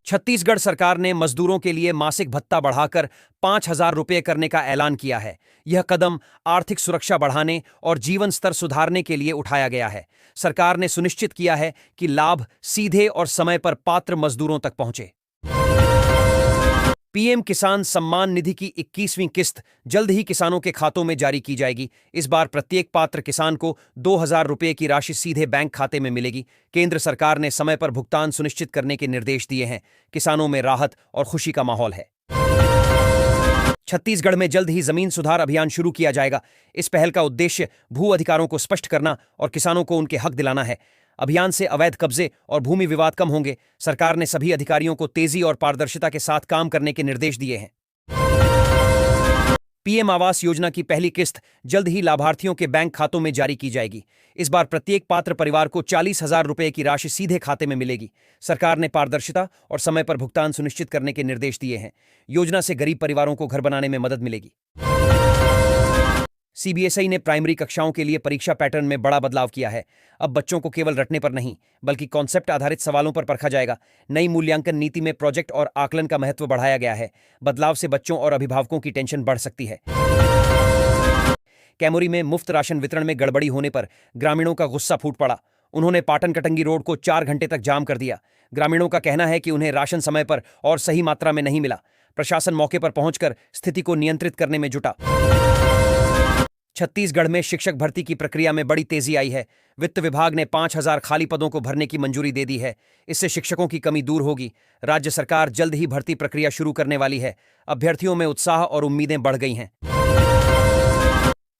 छत्तीसगढ़ सरकार ने मजदूरों के लिए मासिक भत्ता बढ़ाकर 5,000 रुपये करने का ऐलान किया है। यह कदम आर्थिक सुरक्षा बढ़ाने और जीवन स्तर सुधारने के लिए उठाया गया है। सरकार ने सुनिश्चित किया है कि लाभ सीधे और समय पर पात्र मजदूरों तक पहुंचे। पीएम किसान सम्मान निधि की 21वीं किस्त जल्द ही किसानों के खातों में जारी की जाएगी। इस बार प्रत्येक पात्र किसान को 2,000 रुपये की राशि सीधे बैंक खाते में मिलेगी। केंद्र सरकार ने समय पर भुगतान सुनिश्चित करने के निर्देश दिए हैं। किसानों में राहत और खुशी का माहौल है। छत्तीसगढ़ में जल्द ही जमीन सुधार अभियान शुरू किया जाएगा। इस पहल का उद्देश्य भू अधिकारों को स्पष्ट करना और किसानों को उनके हक दिलाना है। अभियान से अवैध कब्जे और भूमि विवाद कम होंगे। सरकार ने सभी अधिकारियों को तेजी और पारदर्शिता के साथ काम करने के निर्देश दिए हैं। पीएम आवास योजना की पहली किस्त जल्द ही लाभार्थियों के बैंक खातों में जारी की जाएगी। इस बार प्रत्येक पात्र परिवार को 40,000 रुपये की राशि सीधे खाते में मिलेगी। सरकार ने पारदर्शिता और समय पर भुगतान सुनिश्चित करने के निर्देश दिए हैं। योजना से गरीब परिवारों को घर बनाने में मदद मिलेगी। सीबीएसई ने प्राइमरी कक्षाओं के लिए परीक्षा पैटर्न में बड़ा बदलाव किया है। अब बच्चों को केवल रटने पर नहीं, बल्कि कॉन्सेप्ट आधारित सवालों पर परखा जाएगा। नई मूल्यांकन नीति में प्रोजेक्ट और आकलन का महत्व बढ़ाया गया है। बदलाव से बच्चों और अभिभावकों की टेंशन बढ़ सकती है। कैमूरी में मुफ्त राशन वितरण में गड़बड़ी होने पर ग्रामीणों का गुस्सा फूट पड़ा। उन्होंने पाटन कटंगी रोड को 4 घंटे तक जाम कर दिया। ग्रामीणों का कहना है कि उन्हें राशन समय पर और सही मात्रा में नहीं मिला। प्रशासन मौके पर पहुंचकर स्थिति को नियंत्रित करने में जुटा। छत्तीसगढ़ में शिक्षक भर्ती की प्रक्रिया में बड़ी तेजी आई है। वित्त विभाग ने 5,000 खाली पदों को भरने की मंजूरी दे दी है। इससे शिक्षकों की कमी दूर होगी। राज्य सरकार जल्द ही भर्ती प्रक्रिया शुरू करने वाली है। अभ्यर्थियों में उत्साह और उम्मीदें बढ़ गई हैं।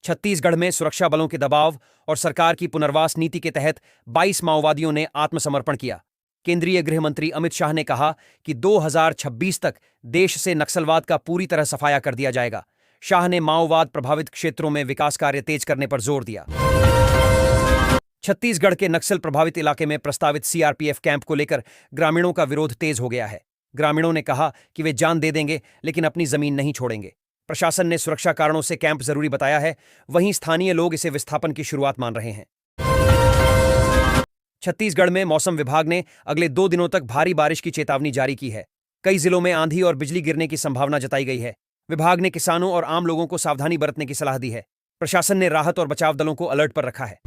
छत्तीसगढ़ में सुरक्षा बलों के दबाव और सरकार की पुनर्वास नीति के तहत 22 माओवादियों ने आत्मसमर्पण किया। केंद्रीय गृह मंत्री अमित शाह ने कहा कि 2026 तक देश से नक्सलवाद का पूरी तरह सफाया कर दिया जाएगा। शाह ने माओवाद प्रभावित क्षेत्रों में विकास कार्य तेज करने पर जोर दिया। छत्तीसगढ़ के नक्सल प्रभावित इलाके में प्रस्तावित सीआरपीएफ कैंप को लेकर ग्रामीणों का विरोध तेज हो गया है। ग्रामीणों ने कहा कि वे जान दे देंगे लेकिन अपनी जमीन नहीं छोड़ेंगे। प्रशासन ने सुरक्षा कारणों से कैंप जरूरी बताया है। वहीं स्थानीय लोग इसे विस्थापन की शुरुआत मान रहे हैं। छत्तीसगढ़ में मौसम विभाग ने अगले 2 दिनों तक भारी बारिश की चेतावनी जारी की है। कई जिलों में आंधी और बिजली गिरने की संभावना जताई गई है। विभाग ने किसानों और आम लोगों को सावधानी बरतने की सलाह दी है। प्रशासन ने राहत और बचाव दलों को अलर्ट पर रखा है।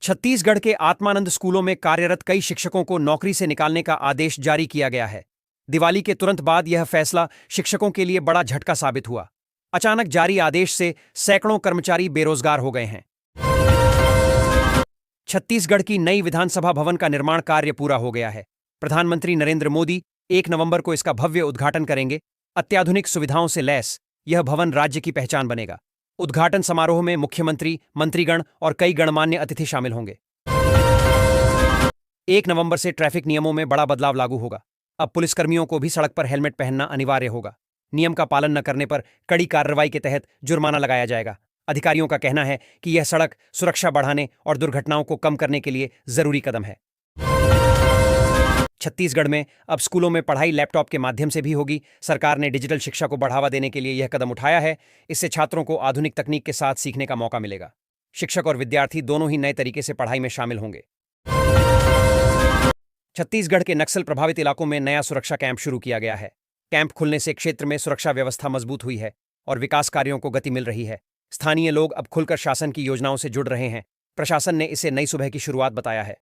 छत्तीसगढ़ के आत्मानंद स्कूलों में कार्यरत कई शिक्षकों को नौकरी से निकालने का आदेश जारी किया गया है। दिवाली के तुरंत बाद यह फैसला शिक्षकों के लिए बड़ा झटका साबित हुआ। अचानक जारी आदेश से सैकड़ों कर्मचारी बेरोजगार हो गए हैं। छत्तीसगढ़ की नई विधानसभा भवन का निर्माण कार्य पूरा हो गया है। प्रधानमंत्री नरेंद्र मोदी 1 नवंबर को इसका भव्य उद्घाटन करेंगे। अत्याधुनिक सुविधाओं से लैस यह भवन राज्य की पहचान बनेगा। उद्घाटन समारोह में मुख्यमंत्री, मंत्रीगण और कई गणमान्य अतिथि शामिल होंगे। 1 नवंबर से ट्रैफिक नियमों में बड़ा बदलाव लागू होगा। अब पुलिसकर्मियों को भी सड़क पर हेलमेट पहनना अनिवार्य होगा। नियम का पालन न करने पर कड़ी कार्रवाई के तहत जुर्माना लगाया जाएगा। अधिकारियों का कहना है कि यह सड़क सुरक्षा बढ़ाने और दुर्घटनाओं को कम करने के लिए जरूरी कदम है। छत्तीसगढ़ में अब स्कूलों में पढ़ाई लैपटॉप के माध्यम से भी होगी। सरकार ने डिजिटल शिक्षा को बढ़ावा देने के लिए यह कदम उठाया है। इससे छात्रों को आधुनिक तकनीक के साथ सीखने का मौका मिलेगा। शिक्षक और विद्यार्थी दोनों ही नए तरीके से पढ़ाई में शामिल होंगे। छत्तीसगढ़ के नक्सल प्रभावित इलाकों में नया सुरक्षा कैंप शुरू किया गया है। कैंप खुलने से क्षेत्र में सुरक्षा व्यवस्था मजबूत हुई है और विकास कार्यों को गति मिल रही है। स्थानीय लोग अब खुलकर शासन की योजनाओं से जुड़ रहे हैं। प्रशासन ने इसे नई सुबह की शुरुआत बताया है।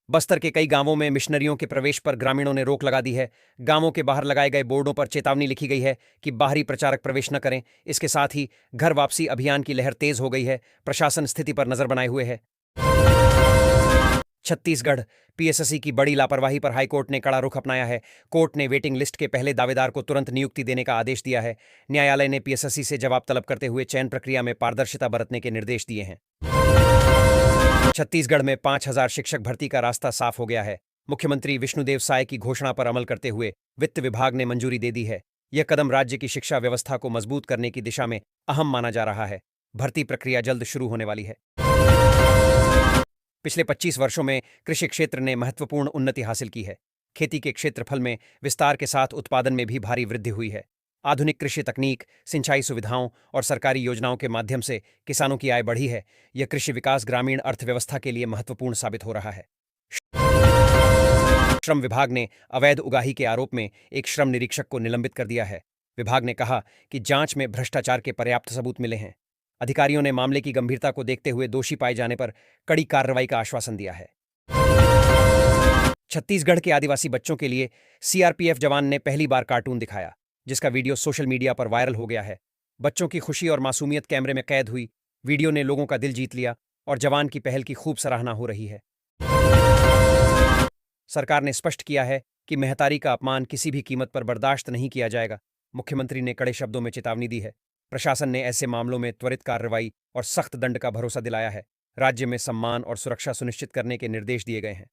बस्तर के कई गांवों में मिशनरियों के प्रवेश पर ग्रामीणों ने रोक लगा दी है। गांवों के बाहर लगाए गए बोर्डों पर चेतावनी लिखी गई है कि बाहरी प्रचारक प्रवेश न करें। इसके साथ ही घर वापसी अभियान की लहर तेज हो गई है। प्रशासन स्थिति पर नजर बनाए हुए है। छत्तीसगढ़ पीएसएससी की बड़ी लापरवाही पर हाईकोर्ट ने कड़ा रुख अपनाया है। कोर्ट ने वेटिंग लिस्ट के पहले दावेदार को तुरंत नियुक्ति देने का आदेश दिया है। न्यायालय ने पीएसएससी से जवाब तलब करते हुए चयन प्रक्रिया में पारदर्शिता बरतने के निर्देश दिए हैं। छत्तीसगढ़ में 5,000 शिक्षक भर्ती का रास्ता साफ हो गया है। मुख्यमंत्री विष्णुदेव साय की घोषणा पर अमल करते हुए वित्त विभाग ने मंजूरी दे दी है। यह कदम राज्य की शिक्षा व्यवस्था को मजबूत करने की दिशा में अहम माना जा रहा है। भर्ती प्रक्रिया जल्द शुरू होने वाली है। पिछले 25 वर्षों में कृषि क्षेत्र ने महत्वपूर्ण उन्नति हासिल की है। खेती के क्षेत्रफल में विस्तार के साथ उत्पादन में भी भारी वृद्धि हुई है। आधुनिक कृषि तकनीक, सिंचाई सुविधाओं और सरकारी योजनाओं के माध्यम से किसानों की आय बढ़ी है। यह कृषि विकास ग्रामीण अर्थव्यवस्था के लिए महत्वपूर्ण साबित हो रहा है। श्रम विभाग ने अवैध उगाही के आरोप में एक श्रम निरीक्षक को निलंबित कर दिया है। विभाग ने कहा कि जांच में भ्रष्टाचार के पर्याप्त सबूत मिले हैं। अधिकारियों ने मामले की गंभीरता को देखते हुए दोषी पाए जाने पर कड़ी कार्रवाई का आश्वासन दिया है। छत्तीसगढ़ के आदिवासी बच्चों के लिए सीआरपीएफ जवान ने पहली बार कार्टून दिखाया, जिसका वीडियो सोशल मीडिया पर वायरल हो गया है। बच्चों की खुशी और मासूमियत कैमरे में कैद हुई। वीडियो ने लोगों का दिल जीत लिया और जवान की पहल की खूब सराहना हो रही है। सरकार ने स्पष्ट किया है कि महतारी का अपमान किसी भी कीमत पर बर्दाश्त नहीं किया जाएगा। मुख्यमंत्री ने कड़े शब्दों में चेतावनी दी है। प्रशासन ने ऐसे मामलों में त्वरित कार्रवाई और सख्त दंड का भरोसा दिलाया है। राज्य में सम्मान और सुरक्षा सुनिश्चित करने के निर्देश दिए गए हैं।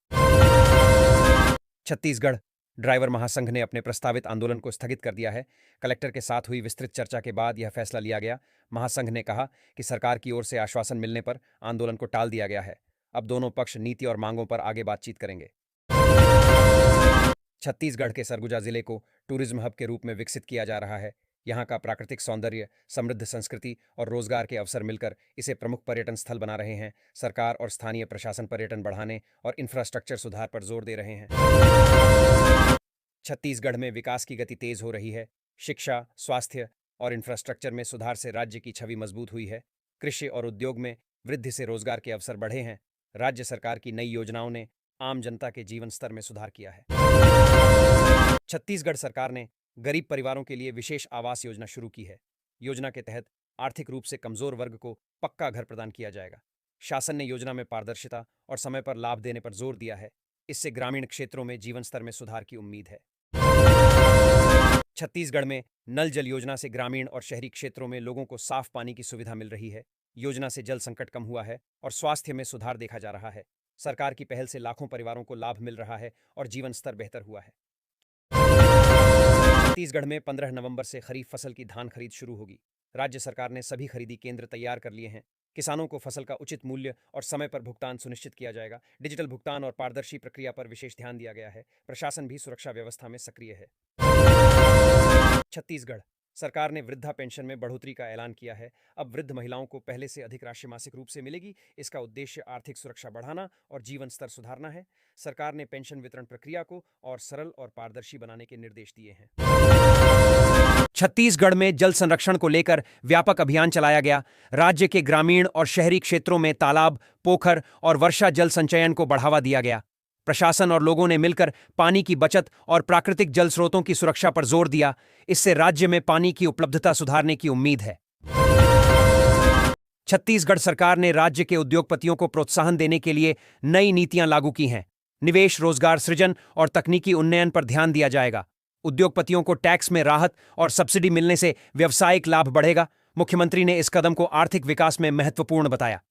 छत्तीसगढ़ ड्राइवर महासंघ ने अपने प्रस्तावित आंदोलन को स्थगित कर दिया है। कलेक्टर के साथ हुई विस्तृत चर्चा के बाद यह फैसला लिया गया। महासंघ ने कहा कि सरकार की ओर से आश्वासन मिलने पर आंदोलन को टाल दिया गया है। अब दोनों पक्ष नीति और मांगों पर आगे बातचीत करेंगे। छत्तीसगढ़ के सरगुजा जिले को टूरिज्म हब के रूप में विकसित किया जा रहा है। यहाँ का प्राकृतिक सौंदर्य, समृद्ध संस्कृति और रोजगार के अवसर मिलकर इसे प्रमुख पर्यटन स्थल बना रहे हैं। सरकार और स्थानीय प्रशासन पर्यटन बढ़ाने और इंफ्रास्ट्रक्चर सुधार पर जोर दे रहे हैं। छत्तीसगढ़ में विकास की गति तेज हो रही है। शिक्षा, स्वास्थ्य और इंफ्रास्ट्रक्चर में सुधार से राज्य की छवि मजबूत हुई है। कृषि और उद्योग में वृद्धि से रोजगार के अवसर बढ़े हैं। राज्य सरकार की नई योजनाओं ने आम जनता के जीवन स्तर में सुधार किया है। छत्तीसगढ़ सरकार ने गरीब परिवारों के लिए विशेष आवास योजना शुरू की है। योजना के तहत आर्थिक रूप से कमजोर वर्ग को पक्का घर प्रदान किया जाएगा। शासन ने योजना में पारदर्शिता और समय पर लाभ देने पर जोर दिया है। इससे ग्रामीण क्षेत्रों में जीवन स्तर में सुधार की उम्मीद है। छत्तीसगढ़ में नल जल योजना से ग्रामीण और शहरी क्षेत्रों में लोगों को साफ पानी की सुविधा मिल रही है। योजना से जल संकट कम हुआ है और स्वास्थ्य में सुधार देखा जा रहा है। सरकार की पहल से लाखों परिवारों को लाभ मिल रहा है और जीवन स्तर बेहतर हुआ है। छत्तीसगढ़ में 15 नवंबर से खरीफ फसल की धान खरीद शुरू होगी। राज्य सरकार ने सभी खरीदी केंद्र तैयार कर लिए हैं। किसानों को फसल का उचित मूल्य और समय पर भुगतान सुनिश्चित किया जाएगा। डिजिटल भुगतान और पारदर्शी प्रक्रिया पर विशेष ध्यान दिया गया है। प्रशासन भी सुरक्षा व्यवस्था में सक्रिय है। छत्तीसगढ़ सरकार ने वृद्धा पेंशन में बढ़ोतरी का ऐलान किया है। अब वृद्ध महिलाओं को पहले से अधिक राशि मासिक रूप से मिलेगी। इसका उद्देश्य आर्थिक सुरक्षा बढ़ाना और जीवन स्तर सुधारना है। सरकार ने पेंशन वितरण प्रक्रिया को और सरल और पारदर्शी बनाने के निर्देश दिए हैं। छत्तीसगढ़ में जल संरक्षण को लेकर व्यापक अभियान चलाया गया। राज्य के ग्रामीण और शहरी क्षेत्रों में तालाब, पोखर और वर्षा जल संचयन को बढ़ावा दिया गया। प्रशासन और लोगों ने मिलकर पानी की बचत और प्राकृतिक जल स्रोतों की सुरक्षा पर जोर दिया। इससे राज्य में पानी की उपलब्धता सुधारने की उम्मीद है। छत्तीसगढ़ सरकार ने राज्य के उद्योगपतियों को प्रोत्साहन देने के लिए नई नीतियां लागू की हैं। निवेश, रोजगार सृजन और तकनीकी उन्नयन पर ध्यान दिया जाएगा। उद्योगपतियों को टैक्स में राहत और सब्सिडी मिलने से व्यावसायिक लाभ बढ़ेगा। मुख्यमंत्री ने इस कदम को आर्थिक विकास में महत्वपूर्ण बताया।